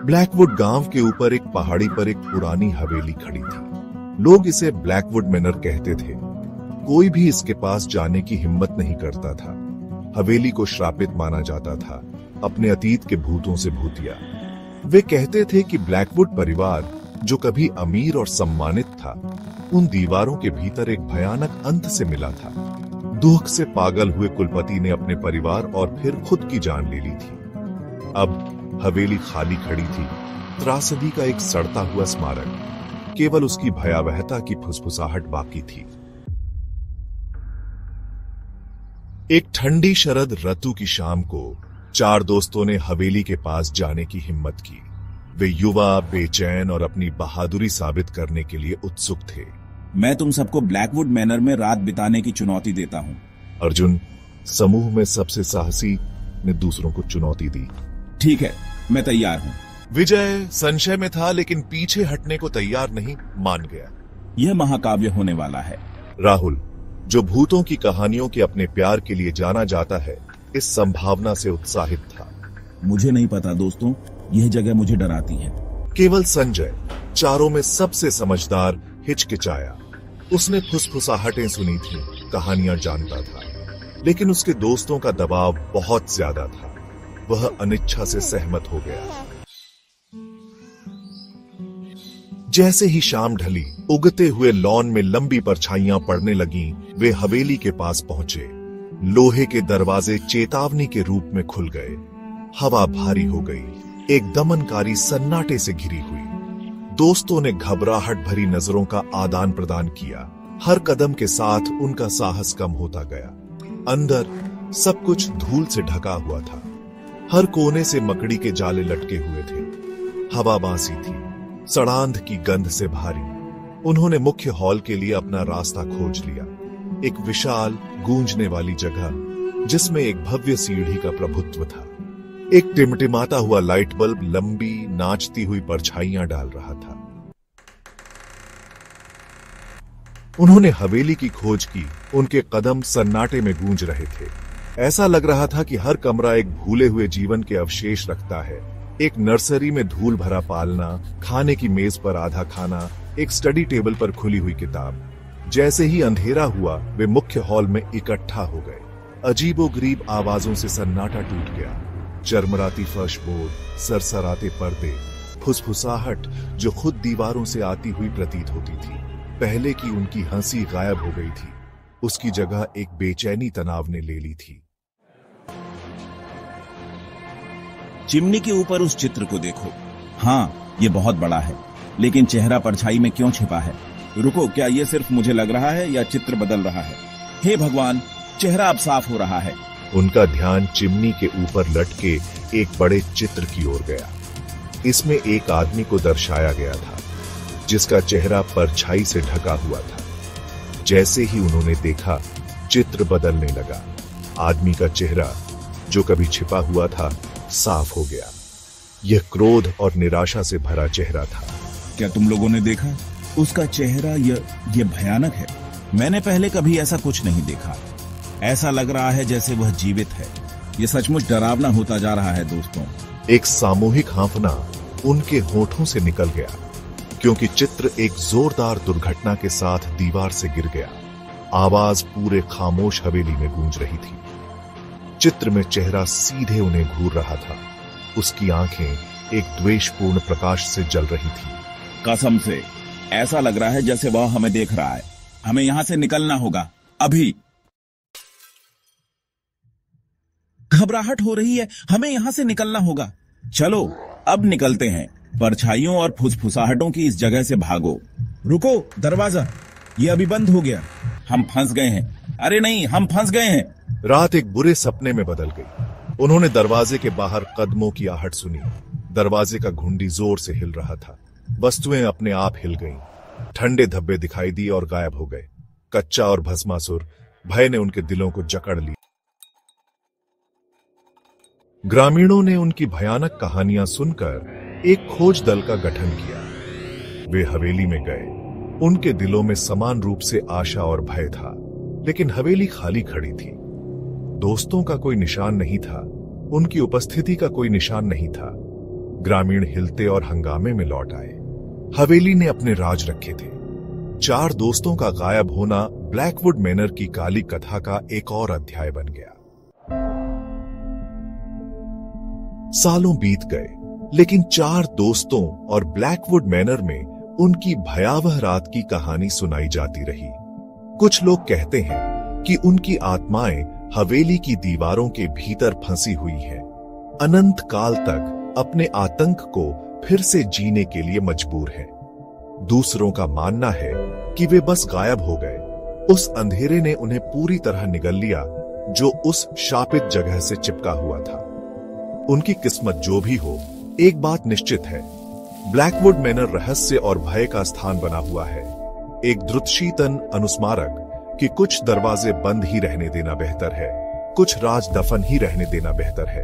Blackwood गांव के ऊपर एक पहाड़ी पर एक पुरानी हवेली खड़ी थी। लोग इसे ब्लैकवुड मैनर कहते थे। कोई भी इसके पास जाने की हिम्मत नहीं करता था। हवेली को श्रापित माना जाता था, अपने अतीत के भूतों से भूतिया। वे कहते थे कि ब्लैकवुड परिवार, जो कभी अमीर और सम्मानित था, उन दीवारों के भीतर एक भयानक अंत से मिला था। दुख से पागल हुए कुलपति ने अपने परिवार और फिर खुद की जान ले ली थी। अब हवेली खाली खड़ी थी, त्रासदी का एक सड़ता हुआ स्मारक। केवल उसकी भयावहता की फुसफुसाहट बाकी थी। एक ठंडी शरद ऋतु की शाम को 4 दोस्तों ने हवेली के पास जाने की हिम्मत की। वे युवा, बेचैन और अपनी बहादुरी साबित करने के लिए उत्सुक थे। मैं तुम सबको ब्लैकवुड मैनर में रात बिताने की चुनौती देता हूँ। अर्जुन, समूह में सबसे साहसी, ने दूसरों को चुनौती दी। ठीक है, मैं तैयार हूँ। विजय संशय में था, लेकिन पीछे हटने को तैयार नहीं, मान गया। यह महाकाव्य होने वाला है। राहुल, जो भूतों की कहानियों के अपने प्यार के लिए जाना जाता है, इस संभावना से उत्साहित था। मुझे नहीं पता दोस्तों, यह जगह मुझे डराती है। केवल संजय, चारों में सबसे समझदार, हिचकिचाया। उसने फुसफुसाहटें सुनी थी, कहानियां जानता था, लेकिन उसके दोस्तों का दबाव बहुत ज्यादा था। वह अनिच्छा से सहमत हो गया। जैसे ही शाम ढली, उगते हुए लॉन में लंबी परछाइयां पड़ने लगीं, वे हवेली के पास पहुंचे। लोहे के दरवाजे चेतावनी के रूप में खुल गए। हवा भारी हो गई, एक दमनकारी सन्नाटे से घिरी हुई। दोस्तों ने घबराहट भरी नजरों का आदान प्रदान किया। हर कदम के साथ उनका साहस कम होता गया। अंदर सब कुछ धूल से ढका हुआ था। हर कोने से मकड़ी के जाले लटके हुए थे। हवा बासी थी, सड़ांध की गंध से भारी। उन्होंने मुख्य हॉल के लिए अपना रास्ता खोज लिया। एक विशाल, गूंजने वाली जगह, जिसमें एक भव्य सीढ़ी का प्रभुत्व था। एक टिमटिमाता हुआ लाइट बल्ब लंबी, नाचती हुई परछाइयां डाल रहा था। उन्होंने हवेली की खोज की। उनके कदम सन्नाटे में गूंज रहे थे। ऐसा लग रहा था कि हर कमरा एक भूले हुए जीवन के अवशेष रखता है। एक नर्सरी में धूल भरा पालना, खाने की मेज पर आधा खाना, एक स्टडी टेबल पर खुली हुई किताब। जैसे ही अंधेरा हुआ, वे मुख्य हॉल में इकट्ठा हो गए। अजीबोगरीब आवाजों से सन्नाटा टूट गया। चरमराती फर्श बोर्ड, सरसराते पर्दे, फुसफुसाहट जो खुद दीवारों से आती हुई प्रतीत होती थी। पहले की उनकी हंसी गायब हो गई थी। उसकी जगह एक बेचैनी तनाव ने ले ली थी। चिमनी के ऊपर उस चित्र को देखो। हाँ, ये बहुत बड़ा है, लेकिन चेहरा परछाई में क्यों छिपा है? रुको, क्या ये सिर्फ मुझे लग रहा है या चित्र बदल रहा है? हे भगवान, चेहरा अब साफ हो रहा है। उनका ध्यान चिमनी के ऊपर लटके एक बड़े चित्र की ओर गया। इसमें एक आदमी को दर्शाया गया था, जिसका चेहरा परछाई से ढका हुआ था। जैसे ही उन्होंने देखा, चित्र बदलने लगा। आदमी का चेहरा, जो कभी छिपा हुआ था, साफ हो गया। यह क्रोध और निराशा से भरा चेहरा था। क्या तुम लोगों ने देखा? उसका चेहरा यह भयानक है। मैंने पहले कभी ऐसा कुछ नहीं देखा। ऐसा लग रहा है जैसे वह जीवित है। यह सचमुच डरावना होता जा रहा है दोस्तों। एक सामूहिक हाँफना उनके होठों से निकल गया, क्योंकि चित्र एक जोरदार दुर्घटना के साथ दीवार से गिर गया। आवाज पूरे खामोश हवेली में गूंज रही थी। चित्र में चेहरा सीधे उन्हें घूर रहा था। उसकी आंखें एक द्वेषपूर्ण प्रकाश से जल रही थी। कसम से ऐसा लग रहा है जैसे वह हमें देख रहा है। हमें यहां से निकलना होगा अभी। घबराहट हो रही है, हमें यहां से निकलना होगा। चलो अब निकलते हैं। परछाइयों और फुसफुसाहटों की इस जगह से भागो। रुको, दरवाजा, ये अभी बंद हो गया। हम फंस गए हैं। अरे नहीं, हम फंस गए हैं। रात एक बुरे सपने में बदल गई। उन्होंने दरवाजे के बाहर कदमों की आहट सुनी। दरवाजे का घुंडी जोर से हिल रहा था। वस्तुएं अपने आप हिल गईं। ठंडे धब्बे दिखाई दिए और गायब हो गए। कच्चा और भस्मासुर, भय ने उनके दिलों को जकड़ ली। ग्रामीणों ने उनकी भयानक कहानियां सुनकर एक खोज दल का गठन किया। वे हवेली में गए। उनके दिलों में समान रूप से आशा और भय था, लेकिन हवेली खाली खड़ी थी। दोस्तों का कोई निशान नहीं था। उनकी उपस्थिति का कोई निशान नहीं था। ग्रामीण हिलते और हंगामे में लौट आए। हवेली ने अपने राज रखे थे। 4 दोस्तों का गायब होना ब्लैकवुड मैनर की काली कथा का एक और अध्याय बन गया। सालों बीत गए, लेकिन 4 दोस्तों और ब्लैकवुड मैनर में उनकी भयावह रात की कहानी सुनाई जाती रही। कुछ लोग कहते हैं कि उनकी आत्माएं हवेली की दीवारों के भीतर फंसी हुई हैं, अनंत काल तक अपने आतंक को फिर से जीने के लिए मजबूर हैं। दूसरों का मानना है कि वे बस गायब हो गए, उस अंधेरे ने उन्हें पूरी तरह निगल लिया जो उस शापित जगह से चिपका हुआ था। उनकी किस्मत जो भी हो, एक बात निश्चित है, ब्लैकवुड मैनर रहस्य और भय का स्थान बना हुआ है। एक द्रुतशीतन अनुस्मारक कि कुछ दरवाजे बंद ही रहने देना बेहतर है, कुछ राज दफन ही रहने देना बेहतर है।